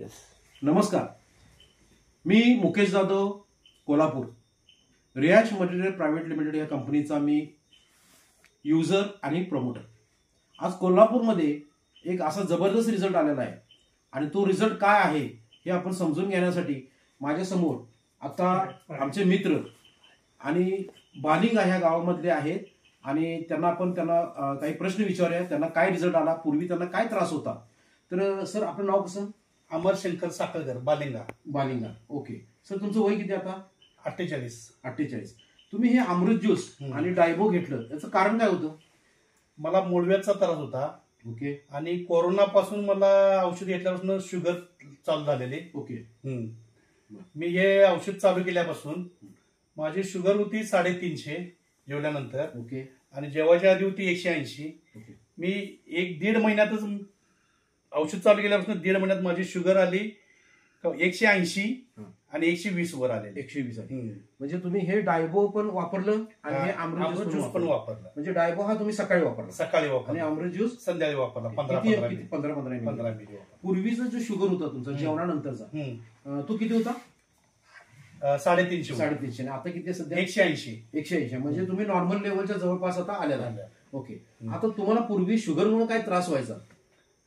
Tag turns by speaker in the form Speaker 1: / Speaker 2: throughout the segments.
Speaker 1: Yes. नमस्कार, मी मुकेश जाधव, कोल्हापूर. रियाज material private limited या कंपनीचा मी युजर आणि प्रमोटर. आज कोल्हापूरमध्ये एक असा जबरदस्त रिझल्ट आलेला आहे आणि तो रिझल्ट काय आहे हे आपण समजून घेण्यासाठी माझ्यासमोर आता आमचे मित्र आणि बालिंगा ह्या गावामधले आहेत आणि त्यांना काही प्रश्न विचारूया. त्यांना काय रिझल्ट आला, पूर्वी त्यांना काय त्रास होता. तर सर, आपलं नाव कसं?
Speaker 2: अमर शंकर साखळकर, बालिंगा.
Speaker 1: बालिंगा. ओके सर, तुमचं वय किती आता?
Speaker 2: 48.
Speaker 1: तुम्ही हे अमृत ज्यूस आणि डायबो घेतलं, याचं कारण काय होतं?
Speaker 2: मला मूळव्याधीचा त्रास होता.
Speaker 1: ओके.
Speaker 2: आणि कोरोना पासून मला औषध घेतल्यापासून शुगर चालू झालेली.
Speaker 1: ओके.
Speaker 2: मी हे औषध चालू केल्यापासून माझी शुगर होती 350 जेवल्यानंतर.
Speaker 1: ओके.
Speaker 2: आणि जेवायच्या आधी होती 180.
Speaker 1: ओके.
Speaker 2: मी 1-1.5 महिन्यातच औषध चालू केल्यापासून 1.5 महिन्यात माझी शुगर आली 180 आणि 120 वर आले.
Speaker 1: 120. म्हणजे तुम्ही हे डायबो पण वापरलं आणि हे अमृत ज्यूस
Speaker 2: पण वापरलं.
Speaker 1: म्हणजे डायबो हा तुम्ही सकाळी वापरला,
Speaker 2: सकाळी वापरला,
Speaker 1: आणि अमृत ज्यूस
Speaker 2: संध्याकाळी वापरला.
Speaker 1: 15-15
Speaker 2: मिनिट.
Speaker 1: पूर्वीचा जो शुगर होता तुमचा जेवणानंतरचा, तो किती होता?
Speaker 2: 350.
Speaker 1: आता किती आहे सध्या?
Speaker 2: 180.
Speaker 1: म्हणजे तुम्ही नॉर्मल लेवलच्या जवळपास आता आलेला. ओके. आता तुम्हाला पूर्वी शुगरमुळे काय त्रास व्हायचा?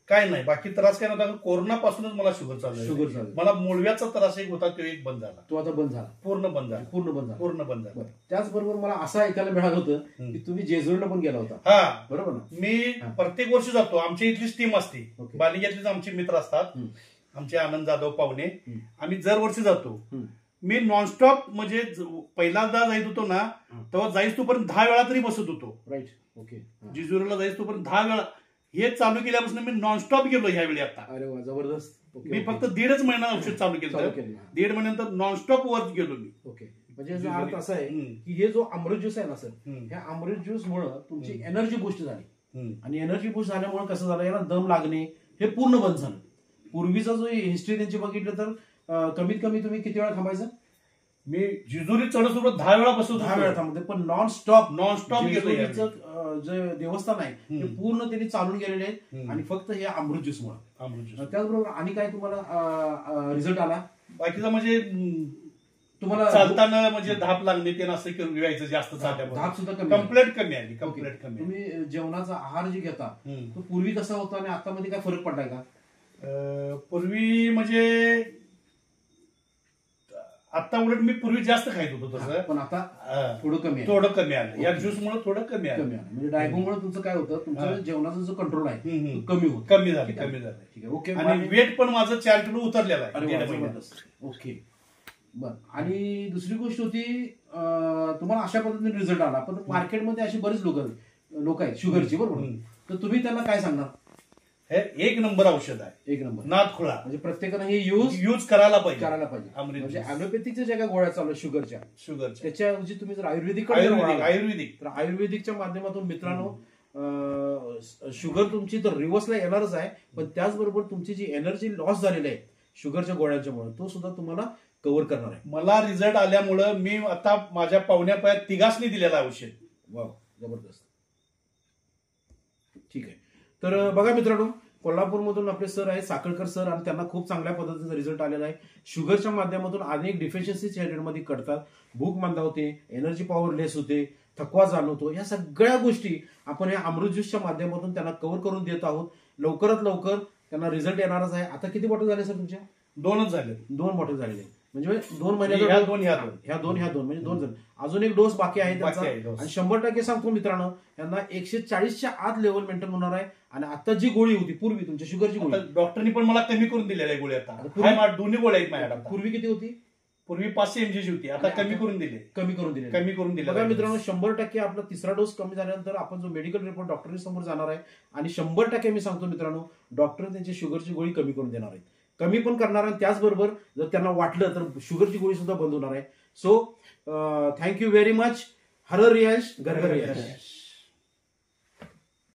Speaker 2: काय नाही, बाकी त्रास काय नव्हता. कोरोना पासूनच मला शुगर चालू. मला मूळव्याधीचा त्रास एक होता, तो एक बंद झाला.
Speaker 1: तो आता बंद झाला.
Speaker 2: पूर्ण बंद झाला.
Speaker 1: त्याचबरोबर मला असं ऐकायला मिळालं होतं की तुम्ही जेजुरीला पण गेला होता.
Speaker 2: हा,
Speaker 1: बरोबर ना?
Speaker 2: मी प्रत्येक वर्षी जातो. आमची इथलीच टीम असते, बालिंग्यातलेच आमचे मित्र असतात, आमचे आनंद जाधव पाहुणे. आम्ही दरवर्षी जातो. मी नॉनस्टॉप, म्हणजे पहिल्यांदा जायत होतो ना, तेव्हा जायच तोपर्यंत 10 वेळा तरी बसत होतो.
Speaker 1: राईट. ओके.
Speaker 2: जेजुरीला जायच तोपर्यंत 10 वेळा. हे चालू केल्यापासून मी नॉनस्टॉप गेलो ह्यावेळी. आता
Speaker 1: अरे वा, जबरदस्त.
Speaker 2: मी फक्त 1.5 महिना औषध चालू केलं. 1.5 महिन्यानंतर नॉनस्टॉप वर गेलो मी.
Speaker 1: ओके. म्हणजे याचा अर्थ असा आहे की हे जो अमृत ज्यूस आहे ना सर, ह्या अमृत ज्यूस मुळे तुमची एनर्जी बूस्ट झाली. आणि एनर्जी बूस्ट झाल्यामुळे कसं झालं, याला दम लागणे हे पूर्ण बंद झालं. पूर्वीचा जो हिस्ट्री त्यांची बघितलं तर कमीत कमी तुम्ही किती वेळा थांबायचं?
Speaker 2: मी जेजुरी चढसोबत 10 वेळा बसतो.
Speaker 1: 10 वेळा थांबते, पण नॉनस्टॉप
Speaker 2: गेलो.
Speaker 1: जे देवस्थान आहे ते पूर्ण त्यांनी चालून गेलेले आहेत, आणि फक्त हे अमृत ज्यूस मुळे. त्याचबरोबर आणि काय तुम्हाला रिझल्ट आला?
Speaker 2: बाकीचा म्हणजे तुम्हाला चालताना म्हणजे धाप लागणे, ते असं व्हायचं जास्त.
Speaker 1: धाप सुद्धा
Speaker 2: कम्प्लीट कमी आली.
Speaker 1: तुम्ही जेवणाचा आहार जे घेता तो पूर्वी कसा होता आणि आता मध्ये काय फरक पडलाय का?
Speaker 2: पूर्वी म्हणजे आता उलट मी पूर्वी जास्त खायत होतो तसं,
Speaker 1: पण आता थोडं कमी
Speaker 2: आलं. या ज्यूस मुळे थोडं कमी आलं.
Speaker 1: म्हणजे डायबोमुळे तुमचं काय होतं, तुमचं जेवणाचा जो कंट्रोल आहे
Speaker 2: कमी झालं. ठीक आहे. ओके. आणि वेट पण माझं 4 किलो उतरलेलं आहे.
Speaker 1: ओके. बर. आणि दुसरी गोष्ट होती, तुम्हाला अशा पद्धतीने रिझल्ट आला, पण मार्केटमध्ये अशी बरीच लोक आहेत शुगरची, बरोबर? तर तुम्ही त्यांना काय सांगणार?
Speaker 2: हे 1 नंबर औषध आहे.
Speaker 1: 1 नंबर.
Speaker 2: नादखुळा.
Speaker 1: म्हणजे प्रत्येकाने हे यूज
Speaker 2: करायला पाहिजे.
Speaker 1: म्हणजे ॲलोपॅथिकच्या ज्या काही गोळ्या चालू शुगरच्या, त्याच्याऐवजी तुम्ही जर आयुर्वेदिक तर आयुर्वेदिकच्या माध्यमातून मित्रांनो, शुगर तुमची तर रिव्हर्सला येणारच आहे, पण त्याचबरोबर तुमची जी एनर्जी लॉस झालेली आहे शुगरच्या गोळ्यांच्यामुळे, तो सुद्धा तुम्हाला कव्हर करणार आहे.
Speaker 2: मला रिझल्ट आल्यामुळं मी आता माझ्या पाहुण्या पायात 3घांनी दिलेलं औषध.
Speaker 1: वाव, जबरदस्त. ठीक आहे. तर बघा मित्रांनो, कोल्हापूरमधून आपले सर आहे साखळकर सर, आणि त्यांना खूप चांगल्या पद्धतीचा रिझल्ट आलेला आहे. शुगरच्या माध्यमातून अनेक डिफिशियन्सी शरीरामध्ये कळतात, भूक मंदावते, एनर्जी पॉवर लेस होते, थकवा जाणवतो. या सगळ्या गोष्टी आपण या अमृत ज्यूसच्या माध्यमातून त्यांना कव्हर करून देत आहोत. लवकरात लवकर त्यांना रिझल्ट येणारच आहे. आता किती बॉटल झाले सर तुमच्या?
Speaker 2: 2च झाले.
Speaker 1: 2 बॉटल झालेले, म्हणजे 2 महिन्यात ह्या दोन म्हणजे 2 जण. अजून एक डोस बाकी आहे त्यांचा. आणि 100% सांगतो मित्रांनो, यांना 140च्या आत लेवल मेंटेन होणार आहे. आणि आता जी गोळी होती पूर्वी तुमच्या शुगरची गोळी,
Speaker 2: डॉक्टरनी पण मला कमी करून दिलेली आहे गोळी. आता दोन्ही गोळ्या आहेत माझ्या. पूर्वी
Speaker 1: किती होती?
Speaker 2: पूर्वी 500 mg होती, आता कमी करून दिले.
Speaker 1: बघा मित्रांनो, 100% आपला 3रा डोस कमी झाल्यानंतर आपण जो मेडिकल रिपोर्ट डॉक्टरांनी समोर जाणार आहे, आणि 100% मी सांगतो मित्रांनो, डॉक्टर त्यांची शुगरची गोळी कमी करून देणार आहेत, कमी पण करणार आहे. त्याचबरोबर जर त्यांना वाटलं तर शुगरची गोळी सुद्धा बंद होणार आहे. So thank you very much. हर रियाज, घर घर रियाज.